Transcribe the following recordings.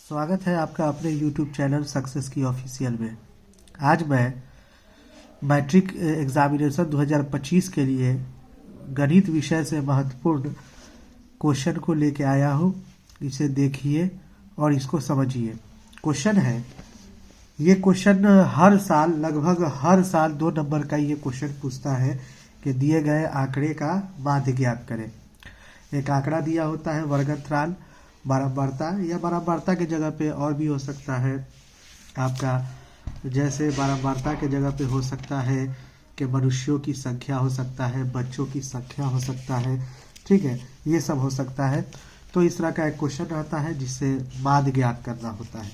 स्वागत है आपका अपने YouTube चैनल सक्सेस की ऑफिशियल में। आज मैं मैट्रिक एग्जामिनेशन 2025 के लिए गणित विषय से महत्वपूर्ण क्वेश्चन को लेके आया हूँ। इसे देखिए और इसको समझिए। क्वेश्चन है, ये क्वेश्चन हर साल लगभग हर साल 2 नंबर का ये क्वेश्चन पूछता है कि दिए गए आंकड़े का माध्य ज्ञात करें। एक आंकड़ा दिया होता है वर्गंतराल, बारंबारता या बारंबारता के जगह पे और भी हो सकता है आपका, जैसे बारंबारता के जगह पे हो सकता है कि मनुष्यों की संख्या हो सकता है, बच्चों की संख्या हो सकता है, ठीक है, ये सब हो सकता है। तो इस तरह का एक क्वेश्चन रहता है जिससे माध्य ज्ञात करना होता है।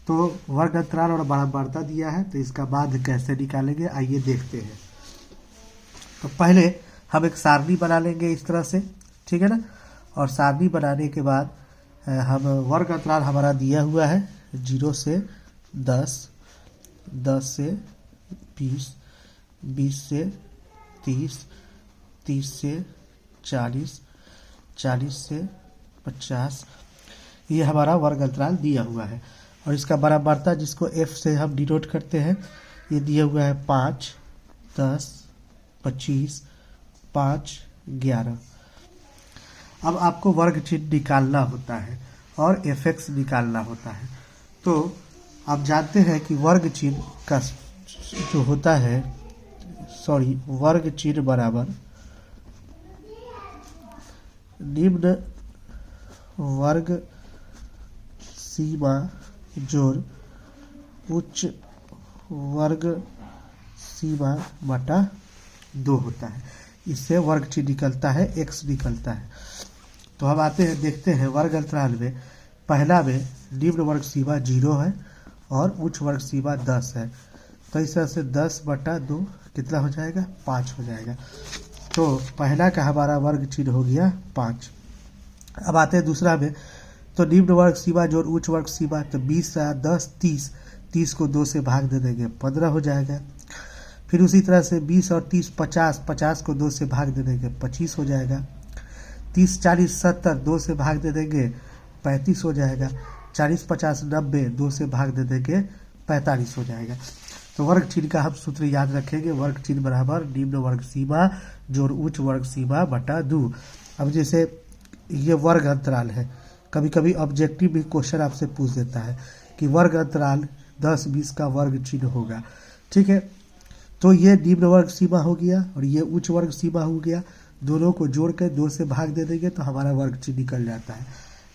तो वर्गंतराल और बारंबारता दिया है, तो इसका माध्य कैसे निकालेंगे आइए देखते हैं। तो पहले हम एक सारणी बना लेंगे इस तरह से, ठीक है ना। और सारणी बनाने के बाद हम वर्ग अंतराल हमारा दिया हुआ है 0 से 10, 10 से 20, 20 से 30, 30 से 40, 40 से 50, ये हमारा वर्ग अंतराल दिया हुआ है। और इसका बारंबारता जिसको F से हम डिनोट करते हैं, ये दिया हुआ है 5, 10, 25, 5, 11। अब आपको वर्ग चिन्ह निकालना होता है और fx निकालना होता है। तो आप जानते हैं कि वर्ग चिन्ह का जो होता है, वर्ग चिन्ह बराबर निम्न वर्ग सीमा जोड़ उच्च वर्ग सीमा बटा 2 होता है। इससे वर्ग चिन्ह निकलता है, x निकलता है। तो हम आते हैं, देखते हैं वर्ग अंतराल में पहला में निम्न वर्ग सीमा 0 है और उच्च वर्ग सीमा 10 है। तो इस तरह से 10/2 कितना हो जाएगा, 5 हो जाएगा। तो पहला का हमारा वर्ग चिन्ह हो गया 5। अब आते हैं दूसरा में, तो निम्न वर्ग सीमा जोड़ उच्च वर्ग सीमा, तो 20 से 10 30, 30 को 2 से भाग दे देंगे 15 हो जाएगा। फिर उसी तरह से 20 और 30 50, 50 को 2 से भाग दे देंगे 25 हो जाएगा। 30 40 70, 2 से भाग दे देंगे 35 हो जाएगा। 40 50 90, 2 से भाग दे देंगे 45 हो जाएगा। तो वर्ग चिन्ह का हम सूत्र याद रखेंगे, वर्ग चिन्ह बराबर निम्न वर्ग सीमा जोड़ उच्च वर्ग सीमा बटा 2। अब जैसे ये वर्ग अंतराल है, कभी कभी ऑब्जेक्टिव भी क्वेश्चन आपसे पूछ देता है कि वर्ग अंतराल 10 20 का वर्ग चिन्ह होगा, ठीक है। तो ये निम्न वर्ग सीमा हो गया और ये उच्च वर्ग सीमा हो गया, दोनों को जोड़ कर 2 से भाग दे देंगे तो हमारा वर्ग चिन्ह निकल जाता है।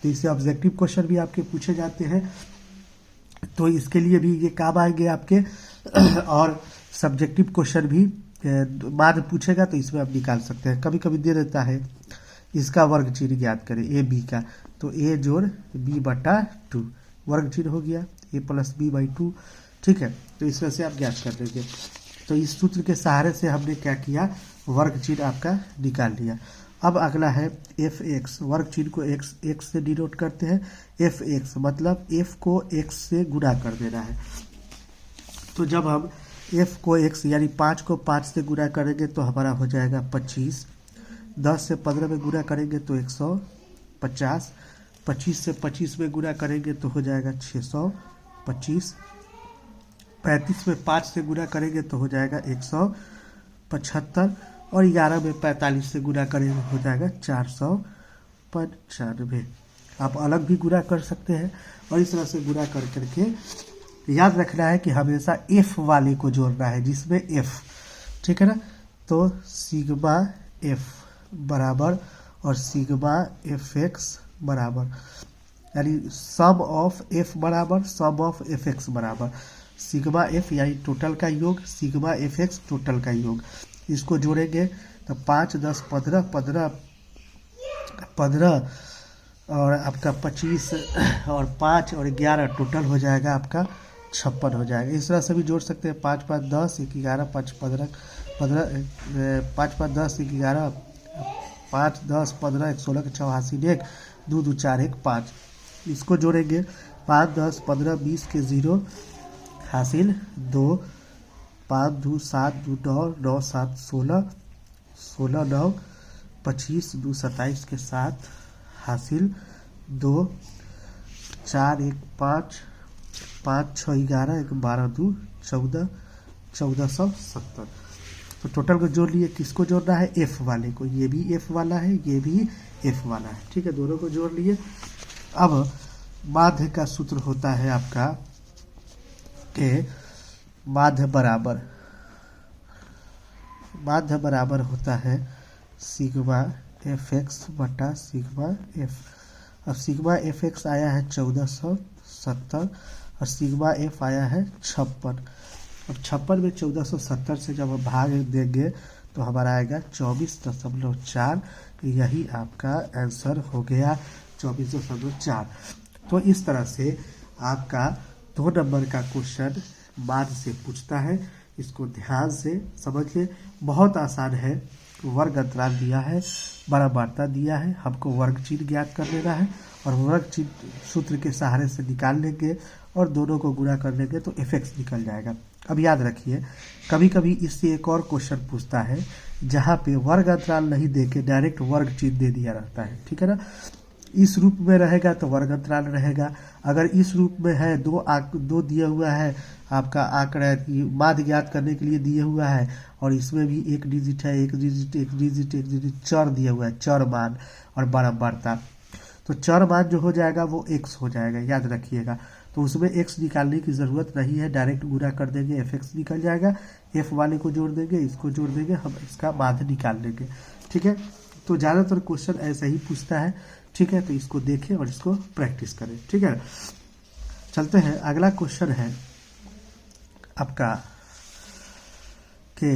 तो इससे ऑब्जेक्टिव क्वेश्चन भी आपके पूछे जाते हैं, तो इसके लिए भी ये काम आएंगे आपके। और सब्जेक्टिव क्वेश्चन भी बाद पूछेगा तो इसमें आप निकाल सकते हैं। कभी कभी दे देता है इसका वर्ग चिन्ह ज्ञात करें ए बी का, तो a जोड़ b/2 वर्ग चिन्ह हो गया a + b/2, ठीक है। तो इस तरह से आप ज्ञात कर लेंगे। तो इस सूत्र के सहारे से हमने क्या किया, वर्ग चिन्ह आपका निकाल लिया। अब अगला है fx, वर्ग चिन्ह को x से डिनोट करते हैं। fx मतलब f को x से गुणा कर देना है। तो जब हम f को x यानी 5 को 5 से गुणा करेंगे तो हमारा हो जाएगा 25। 10 से 15 में गुणा करेंगे तो 150। 25 से 25 में गुणा करेंगे तो हो जाएगा 625। 35 में 5 से गुणा करेंगे तो हो जाएगा 175। और 11 में 45 से गुणा करेंगे हो जाएगा 495। आप अलग भी गुणा कर सकते हैं और इस तरह से गुणा कर करके याद रखना है कि हमेशा f वाले को जोड़ना है, जिसमें f, ठीक है ना। तो सिग्मा f बराबर और सिग्मा fx बराबर, यानी सम ऑफ f बराबर सम ऑफ fx बराबर सिग्मा f यानी टोटल का योग, सिग्मा fx टोटल का योग। इसको जोड़ेंगे तो 5 10 15 15 15 और आपका 25 और 5 और 11 टोटल हो जाएगा आपका 56 हो जाएगा। इस तरह से भी जोड़ सकते हैं, 5 5 10 1 11 5 15 15 5 5 10 1 11 5 10 15 1 16 84 1 2 2 4 1 5। इसको जोड़ेंगे 5 10 15 20 के 0 हासिल 2, 5 2 7 2 9 9 7 16 16 9 25 2 27 के साथ हासिल 2 4 1 5 5 6 11 1 12 2 14 1470। तो टोटल को जोड़ लिए, किसको जोड़ना है? एफ वाले को। ये भी एफ वाला है, ये भी एफ वाला है, ठीक है, दोनों को जोड़ लिए। अब माध्य का सूत्र होता है आपका के माध्य बराबर होता है सिग्मा एफ एक्स बटा सिग्मा एफ। अब सिग्मा एफ एक्स आया है 1470 और सिग्मा एफ आया है 56। अब 56 में 1470 से जब हम भाग देंगे तो हमारा आएगा 24.4। यही आपका आंसर हो गया 24.4। तो इस तरह से आपका 2 नंबर का क्वेश्चन माध्य से पूछता है। इसको ध्यान से समझिए, बहुत आसान है। वर्ग अंतराल दिया है, बराबरता दिया है, हमको वर्ग चिन्ह ज्ञात कर लेना है और वर्ग चिन्ह सूत्र के सहारे से निकाल लेंगे और दोनों को गुणा कर लेंगे तो एफ एक्स निकल जाएगा। अब याद रखिए, कभी कभी इससे एक और क्वेश्चन पूछता है जहाँ पे वर्ग अंतराल नहीं देके डायरेक्ट वर्ग चिन्ह दे दिया रहता है, ठीक है ना। इस रूप में रहेगा तो वर्ग अंतराल रहेगा। अगर इस रूप में है, दो दिया हुआ है आपका आंकड़ा माध्य ज्ञात करने के लिए दिया हुआ है और इसमें भी एक डिजिट है, एक डिजिट चर दिया हुआ है, चर मान और बराबरता। तो चर मान जो हो जाएगा वो एक्स हो जाएगा, याद रखिएगा। तो उसमें एक्स निकालने की ज़रूरत नहीं है, डायरेक्ट गुणा कर देंगे, एफ एक्स निकल जाएगा। एफ वाले को जोड़ देंगे, इसको जोड़ देंगे, हम इसका माध्य निकाल लेंगे, ठीक है। तो ज़्यादातर क्वेश्चन ऐसा ही पूछता है, ठीक है। तो इसको देखें और इसको प्रैक्टिस करें, ठीक है। चलते हैं, अगला क्वेश्चन है आपका के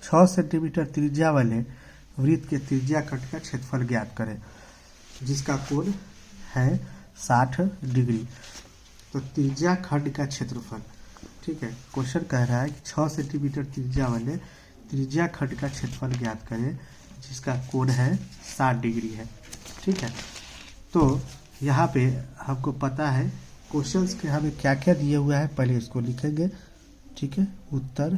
6 सेंटीमीटर त्रिज्या वाले वृत्त के त्रिज्या खंड का क्षेत्रफल ज्ञात करें जिसका कोण है 60 डिग्री। तो त्रिज्या खंड का क्षेत्रफल, ठीक है। क्वेश्चन कह रहा है कि 6 सेंटीमीटर त्रिज्या वाले त्रिज्या खंड का क्षेत्रफल ज्ञात करें जिसका कोण है 60 डिग्री है, ठीक है। तो यहाँ पे हमको पता है क्वेश्चंस के हमें क्या क्या दिया हुआ है, पहले इसको लिखेंगे, ठीक है। उत्तर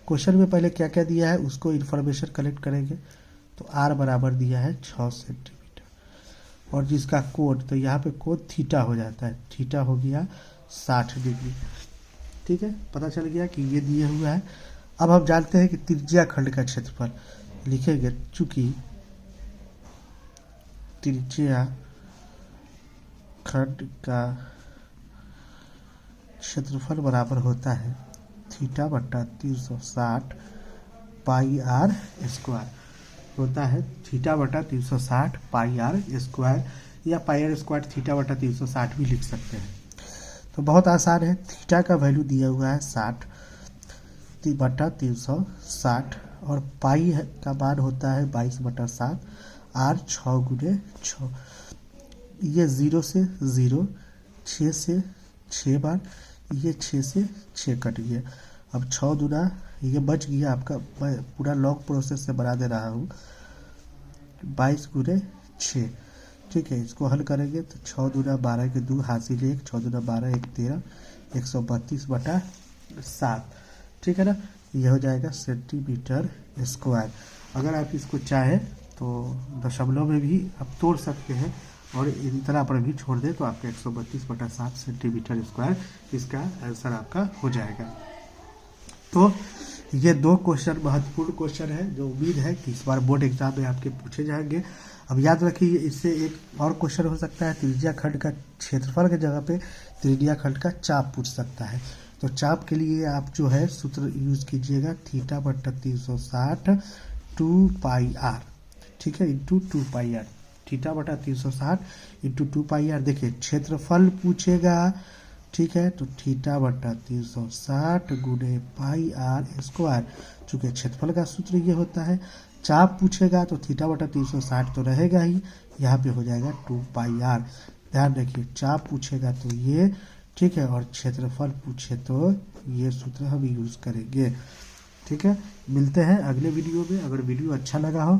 क्वेश्चन में पहले क्या क्या दिया है उसको इन्फॉर्मेशन कलेक्ट करेंगे। तो आर बराबर दिया है 6 सेंटीमीटर और जिसका कोण, तो यहाँ पे कोण थीटा हो जाता है, थीटा हो गया 60 डिग्री, ठीक है। पता चल गया कि ये दिया हुआ है। अब हम जानते हैं कि त्रिज्या खंड का क्षेत्रफल लिखेंगे, चूंकि त्रिज्या खंड का क्षेत्रफल बराबर होता है थीटा बटा 360 पाई आर स्क्वायर होता है, थीटा बटा 360 पाई आर स्क्वायर या पाई आर स्क्वायर थीटा बटा 360 भी लिख सकते हैं। तो बहुत आसान है, थीटा का वैल्यू दिया हुआ है 60 बटा 360 और पाई का मान होता है 22 बटा 7, आर 6 गुने 6, ये 0 से 0, 6 से 6 बार, ये 6 से 6 कट गया। अब 6 दूना ये बच गया आपका, मैं पूरा लॉग प्रोसेस से बना दे रहा हूँ, 22 गुने 6, ठीक है। इसको हल करेंगे तो 6 दूना 12 के 2 हासिल 1, 6 दूना 12 1 13, 132 बटा 7, ठीक है ना। यह हो जाएगा सेंटीमीटर स्क्वायर। अगर आप इसको चाहें तो दशमलव में भी आप तोड़ सकते हैं और इस तरह पर भी छोड़ दें तो आपका 132 बटा 7 सेंटीमीटर स्क्वायर इसका आंसर आपका हो जाएगा। तो ये 2 क्वेश्चन महत्वपूर्ण क्वेश्चन है जो उम्मीद है कि इस बार बोर्ड एग्जाम में आपके पूछे जाएंगे। अब याद रखिए, इससे एक और क्वेश्चन हो सकता है, त्रिज्या खंड का क्षेत्रफल के जगह पे त्रिज्या खंड का चाप पूछ सकता है। तो चाप के लिए आप जो है सूत्र यूज कीजिएगा, थीटा बटा 360 2 पाई आर, ठीक है, इंटू 2 पाई आर, थीटा बटा 360 इंटू 2 पाई आर। देखिए क्षेत्रफल पूछेगा, ठीक है, तो थीटा बटा 360 गुणे पाई आर स्क्वायर, चूंकि क्षेत्रफल का सूत्र ये होता है। चाप पूछेगा तो थीटा बटा 360 तो रहेगा ही, यहाँ पे हो जाएगा 2 पाई आर। ध्यान रखिए, चाप पूछेगा तो ये, ठीक है, और क्षेत्रफल पूछे तो ये सूत्र हम यूज करेंगे, ठीक है। मिलते हैं अगले वीडियो में। अगर वीडियो अच्छा लगा हो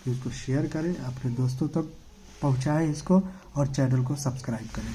तो इसको शेयर करें, अपने दोस्तों तक पहुंचाएं इसको और चैनल को सब्सक्राइब करें।